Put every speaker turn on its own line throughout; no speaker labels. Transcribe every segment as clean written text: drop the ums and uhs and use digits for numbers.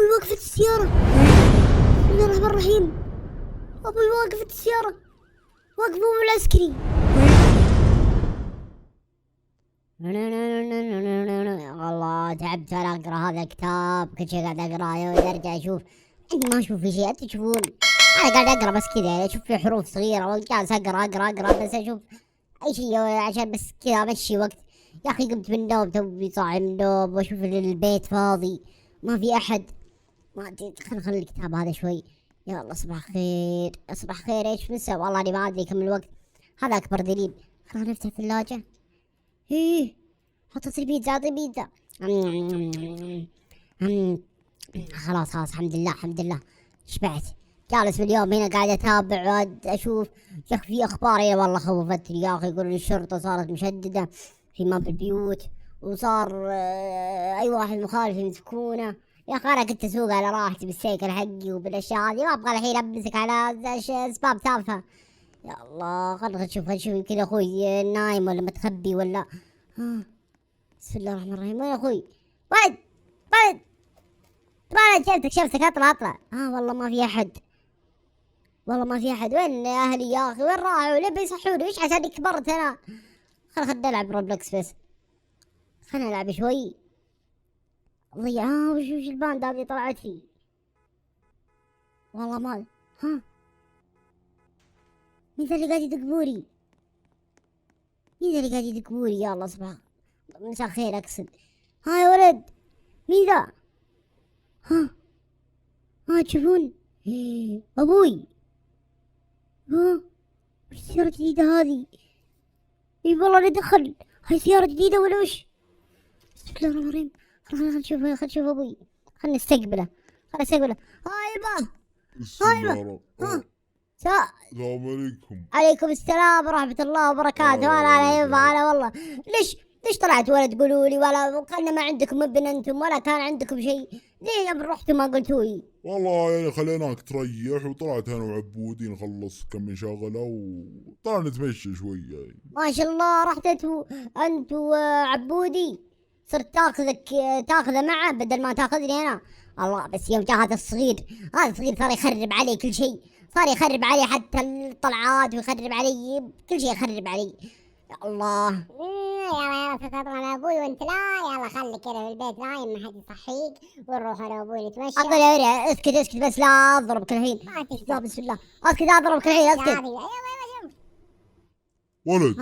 ابوي وقفت السيارة. بسم الله الرحمن الرحيم. ابوي وقفت السيارة، وقفوا العسكري. والله تعبت انا اقرا هذا الكتاب، كل شيء قاعد اقراه وارجع اشوف. عندي ما اشوف في شيء، انتوا تشوفون. انا قاعد اقرا بس كذا، اشوف في حروف صغيرة وجالس اقرا بس اشوف اي شيء عشان بس كذا امشي وقت. يا اخي قمت من النوم، توي صاحي من النوم واشوف البيت فاضي ما في احد. ما ادري، خلي الكتاب هذا شوي. يا الله صباح خير، صباح خير. ايش نسوي؟ والله اني ما ادري كم الوقت. هذا اكبر دليل. خلينا نفتح الثلاجة. ايه، حطيت البيتزا، اعطي بيتزا. خلاص الحمد لله الحمد لله، شبعت. جالس في اليوم هنا قاعد اتابع اشوف. يا اخي في اخبار هنا والله خوفتني يا اخي. يقولون الشرطة صارت مشددة في ما بالبيوت، وصار اي واحد مخالف يمسكونه. يا اخي انا كنت اسوق على راحتي بالسيكل حقي وبالاشياء هذه، ما ابغى الحين امسك على اسباب تافهة. يا الله خلنا نشوف يمكن اخوي نايم ولا متخبي ولا. بسم الله الرحمن الرحيم. وين اخوي؟ ولد ولد، طلع شفتك اطلع. والله ما في احد، والله ما في احد. وين اهلي يا اخي؟ وين راحوا؟ ليه بيصحوني؟ ايش عشان كبرت انا؟ خلنا نلعب روبلكس بس، خلنا نلعب شوي. ضيع. وش الباند هذه طلعت فيه؟ والله ما مين ذا اللي قاعد يدق بوري؟ مين ذا اللي قاعد يدق بوري؟ يا الله صباح مساء الخير اقصد. يا ولد، مين ذا؟ تشوفون؟ ابوي. وش السيارة الجديدة هذه؟ اي والله ندخل. هاي سيارة جديدة ولا وش؟ بسم الله الرحمن الرحيم. خلنا نشوف ابوي. خلنا نستقبله. يبا.
السيارة.
السلام
عليكم.
عليكم السلام ورحمة الله وبركاته. أنا يبا أنا والله. ليش طلعت ولا تقولوا لي؟ ولا كان ما عندكم ابن أنتم، ولا كان عندكم شيء؟ ليه يوم رحتوا ما قلتوا لي؟
والله يعني خليناك تريح، وطلعت انا وعبودي نخلص كم من شغلة وطلعنا نتمشى شوي يعني.
ما شاء الله رحت أنت وعبودي، صرت تاخذه معه بدل ما تاخذني أنا. الله، بس يوم جاء هذا الصغير صار يخرب علي كل شيء. صار يخرب علي حتى الطلعات، ويخرب علي كل شيء، يخرب علي. يا الله.
يلا تطلع مع ابوي وانت لا. يلا خليك كذا في البيت نايم، ما حد يصحيك، ونروح انا وابوي نتمشى.
اقول يا اسكت بس، لا اضربك الحين. لا بسم الله، اسكت اضربك الحين اسكت.
ولد.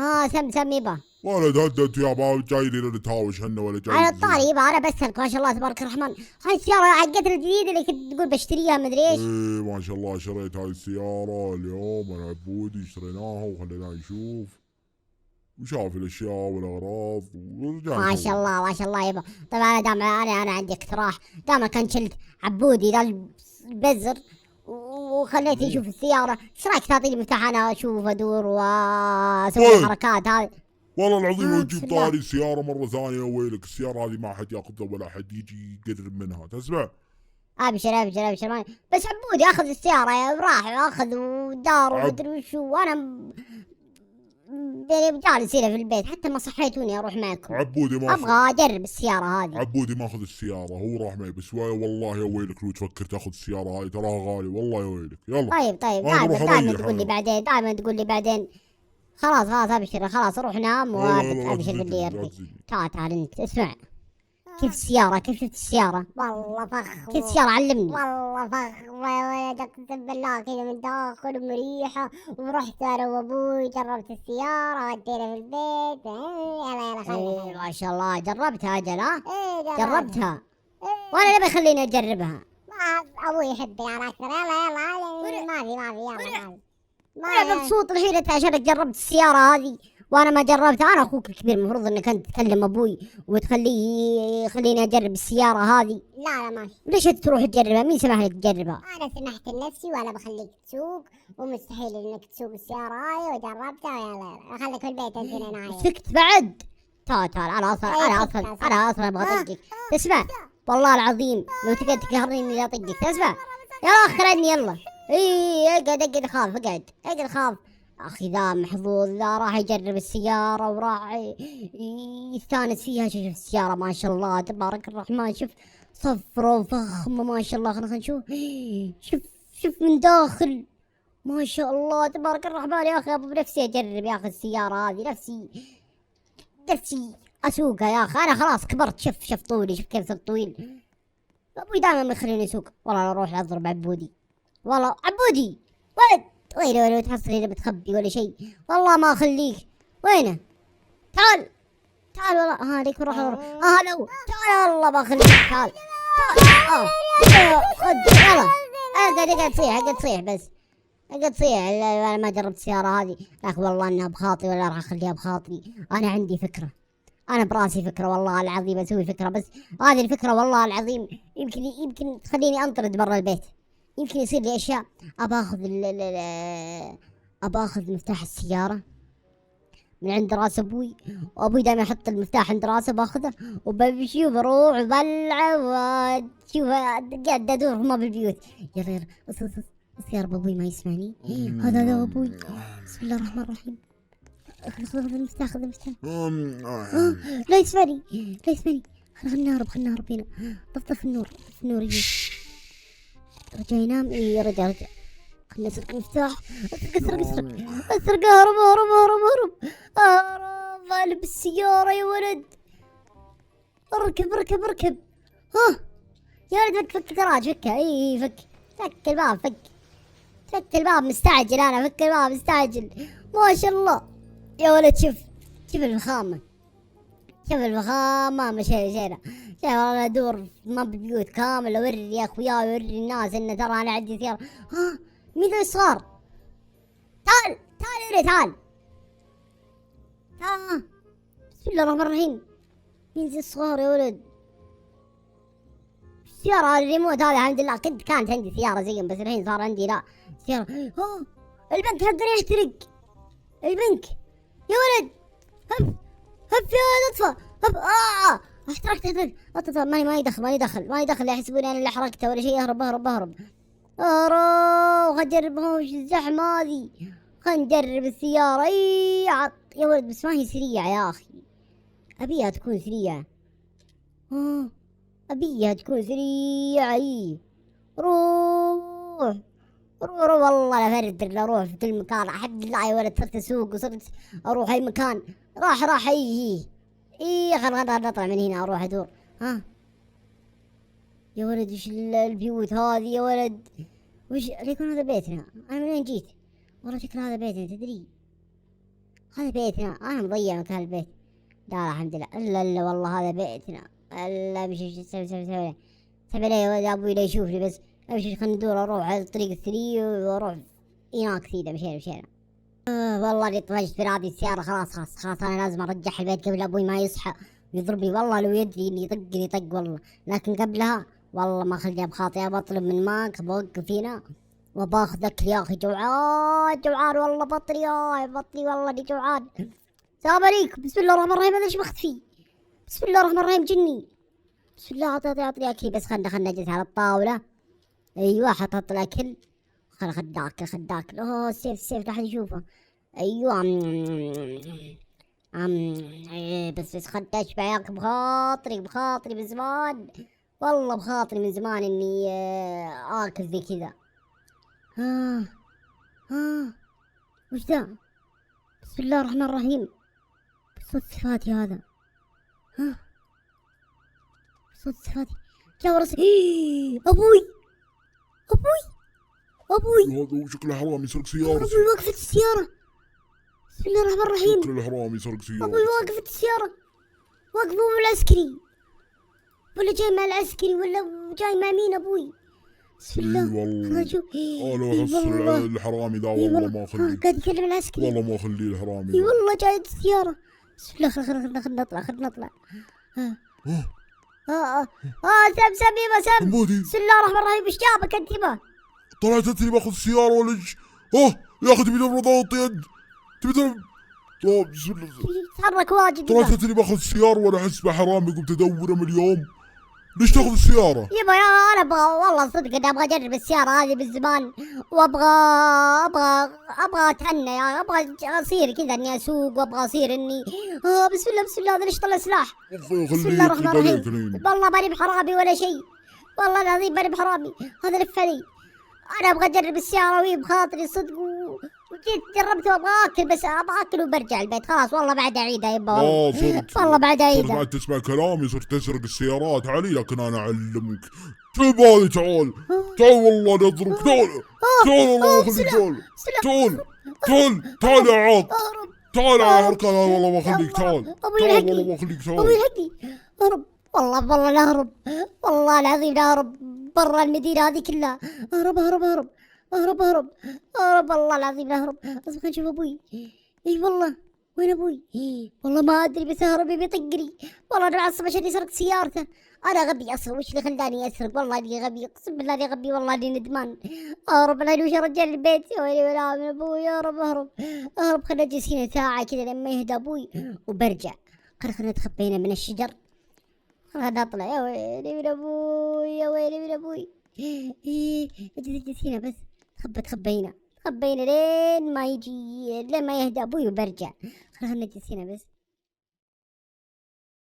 سم يبا.
ولد هدت يا با، جاي لي نتهاوش حنا ولا جاي؟
على الطاري يبا، انا بسألك ما شاء الله تبارك الرحمن، هاي السيارة حقتنا الجديدة اللي كنت تقول بشتريها مدري ايش.
ايه ما شاء الله، شريت هاي السيارة اليوم انا وعبودي، اشتريناها وخليناه يشوف وشاف الاشياء والاغراض ورجع.
ما شاء الله يبا. طيب انا عندي اقتراح. دام كان شلت عبودي ذا البزر وخليته يشوف السيارة، ايش رايك تعطيني مفتاح انا اشوف ادور واسوي الحركات هذه؟
والله العظيم لو تجيب
بسم الله.
طاري السيارة مرة ثانية ويلك، السيارة هذه ما حد ياخذها ولا حد يجي يقرب منها، تسمع؟
ابشر بس عبودي اخذ السيارة راح واخذ ودار ومدري وشو، وانا يعني جالس هنا في البيت، حتى ما صحيتوني اروح معكم.
عبودي ما
ابغى اجرب السيارة هذه.
عبودي ماخذ السيارة، هو راح معي بس والله يا ويلك لو تفكر تاخذ السيارة هاي تراها غالي، والله يا ويلك. يلا
طيب دائما تقول لي بعدين. خلاص ابشر، خلاص روح نام وابشر باللي يرضيك. تعال انت اسمع. كيف السيارة؟ كيف شفت السيارة؟
والله فخمة.
كيف السيارة؟ علمني.
والله فخمة يا ولد، اقسم بالله كذا من داخل ومريحة. ورحت انا وابوي جربت السيارة ودينا في البيت. يلا خلينا.
ما شاء الله جربتها اجل؟
جربتها.
وانا ليه بيخليني اجربها؟
ما ابوي يحبني انا اكثر. يلا ما في يلا.
انا مبسوط الحين انت عشانك جربت السيارة هذه وانا ما جربتها. انا اخوك الكبير، المفروض انك انت تكلم ابوي خليني اجرب السيارة هذه.
لا ماشي.
ليش تروح تجربها؟ مين سمح لك تجربها؟
انا سمحت لنفسي ولا بخليك تسوق، ومستحيل انك تسوق السيارة هاي وجربتها. يلا خليك في البيت انت هنا.
سكت بعد. تعال انا اصلا ابغى اطقك. اسمع والله العظيم لو تقعد تقهرني لا اطقك. تسمع؟ يلا خلني يلا. اقعد خاف. اخي ذا محظوظ، ذا راح يجرب السيارة وراح يستانس فيها. شوف السيارة ما شاء الله تبارك الرحمن. شوف صفرة وفخمة ما شاء الله. خلنا نشوف. شوف من داخل ما شاء الله تبارك الرحمن. يا اخي ابو بنفسي اجرب يا اخي السيارة هذه، نفسي اسوقها يا اخي. انا خلاص كبرت. شوف طولي، شوف كيف صرت طويل. ابوي دائما ما يخليني اسوق. والله اروح اضرب عبودي. والله عبودي ولد وينه تحصلي بتخبي ولا شيء. والله ما اخليك. وينه؟ تعال والله. هذيك روح لو تعال والله ما اخليك. تعال خذ يلا. قاعد تصيح بس. قاعد تصيح. انا ما جربت السيارة هذه، لكن والله انها بخاطري ولا راح اخليها بخاطري. انا عندي فكرة، انا براسي فكرة والله العظيم اسوي فكرة. بس هذه الفكرة والله العظيم يمكن تخليني انطرد برا البيت. يمكن يصير لي اشياء. ابى اخذ مفتاح السيارة من عند راس ابوي، وابوي دائما يحط المفتاح عند راسه. باخذه وبمشي وبروح وبلعب وشوف قاعد ادور ما بالبيوت. يلا بس يا رب ابوي ما يسمعني. هذا ابوي. بسم الله الرحمن الرحيم. خذ المفتاح. لا يسمعني. خلنا نهرب هنا. طفي النور يجي. رجع ينام. رجع خلنا نسرق المفتاح. اسرق. هرب. غالب السيارة يا ولد. اركب. ها يا ولد فك الدراج. فكها. فك الباب. فك الباب مستعجل. انا فك الباب مستعجل. ما شاء الله يا ولد. شوف الفخامة. مشينا. والله ادور ما بالبيوت كامل اوري يا اخوياي اوري الناس ان ترى انا عندي سيارة. ها مين ذا الصغار؟ تعال. بسم الله الرحمن الرحيم. مين ذا الصغار يا ولد؟ السيارة الريموت هذا الحمد لله. كانت عندي سيارة زيهم بس الحين صار عندي لا سيارة. البنك حقنا يحترق. البنك يا ولد. هف يا ولد اطفى. احترقت. اطفى. ماني دخل. يحسبوني انا اللي حرقته ولا شيء. اهرب. خل نجرب وش الزحمة هذه. خل نجرب السيارة. يا ولد بس ما هي سريعة يا اخي. ابيها تكون سريعة. روح والله لا فرد لا اروح في كل مكان. الحمد لله يا ولد صرت اسوق وصرت اروح اي مكان. راح خل نطلع من هنا اروح ادور. يا ولد وش البيوت هذه يا ولد؟ وش يكون هذا بيتنا؟ انا من وين جيت؟ والله شكل هذا بيتنا. تدري هذا بيتنا. انا مضيع مكان البيت. لا الحمد لله. الا والله هذا بيتنا. الا مش سوي لي يا ولد. ابوي لا يشوفني. بس امشي خلنا ندور. اروح على الطريق الثري واروح هناك كذا. مشينا. والله اللي طفشت من هذه السيارة. خلاص انا لازم ارجعها البيت قبل ابوي ما يصحى ويضربني. والله لو يدري اني يطقني طق والله. لكن قبلها والله ما خليها بخاطري. بطلب من ماك بوقف هنا وباخذ اكل يا اخي. جوعان والله. بطني والله اني جوعان. السلام عليكم. بسم الله الرحمن الرحيم. هذا ايش مختفي؟ بسم الله الرحمن الرحيم. جني. بسم الله. اعطني اكل بس. خلنا نجلس على الطاولة. ايوه حطت الاكل. خل داكل. السيف راح نشوفه. ايوه بس خل اشبع يا اخي. بخاطري من زمان. والله بخاطري من زمان اني اكل زي كذا. وش ذا؟ بسم الله الرحمن الرحيم. صوت صفاتي هذا. صوت صفاتي. جا راسي. ابوي
هذا شكله حرامي يسرق سيارة.
ابوي وقفت السيارة. بسم الله الرحمن الرحيم.
شكله حرامي يسرق سيارة.
ابوي وقفت السيارة. وقفوا مع العسكري ولا جاي مع العسكري ولا جاي مع مين ابوي؟ بسم الله.
والله انا احصل الحرامي ذا. والله ما اخليه.
قاعد يكلم العسكري.
والله ما اخليه الحرامي.
اي والله جاي السيارة. بسم الله. خلنا نطلع. سم. بسم الله الرحمن الرحيم. ايش جابك انت ما؟
طلعت انت باخذ السيارة ولا ايش؟ يا اخي تبي تضرب ضغط يد. طيب بسم الله.
تحرك واجد.
طلعت انت باخذ السيارة وانا احس بحرامي. قمت ادوره من اليوم. ليش تاخذ السيارة؟
يبا انا ابغى والله صدق اني ابغى اجرب السيارة هذه من زمان. وابغى اتهنى يا ابغى اصير كذا اني اسوق. وابغى اصير اني بسم الله. هذا ليش طلع سلاح؟ بسم الله الرحمن الرحيم. والله ماني بحرامي ولا شيء. والله العظيم ماني بحرامي، هذا لف علي. انا ابغى اجرب السيارة وهي بخاطري صدق وجيت جربت وابغى اكل، بس ابغى اكل وبرجع البيت خلاص. والله بعد اعيدها يبا والله.
صرت
والله بعد
صرت
اعيدها.
ما تسمع كلامي، صرت تسرق السيارات علي، لكن انا اعلمك. شوف هذه، تعال تعال والله نضربك، تعال تعال والله ما اخليك، تعال تعال تعال تعال يا عاق،
اهرب
تعال يا حركة، والله ما اخليك، تعال
ابوي
تعال
الحقني،
والله ما اخليك،
ابوي
تعال.
الحقني. اهرب والله لا اهرب، والله العظيم لا اهرب برا المدينة هذه كلها. اهرب اهرب اهرب اهرب اهرب اهرب، والله العظيم لا اهرب. اصبر خلينا نشوف ابوي. اي والله وين ابوي؟ والله ما ادري، بس اهرب بيطقني. والله انا معصب عشان سرقت سيارته. انا غبي اصلا، وش اللي خلاني اسرق؟ والله اني غبي، اقسم بالله اني غبي، والله اني ندمان. اهرب انا وش رجعني البيت، يا ويلي ولا من ابوي. اهرب اهرب اهرب، خلنا نجلس هنا ساعة كذا لما يهدى ابوي وبرجع. خلنا نتخبى هنا من الشجر، خلنا نطلع. يا ويلي من ابوي، يا ويلي من ابوي. ايه اجلس هنا بس، تخبى هنا لين ما يجي، لين ما يهدى ابوي وبرجع. خلنا نجلس هنا بس.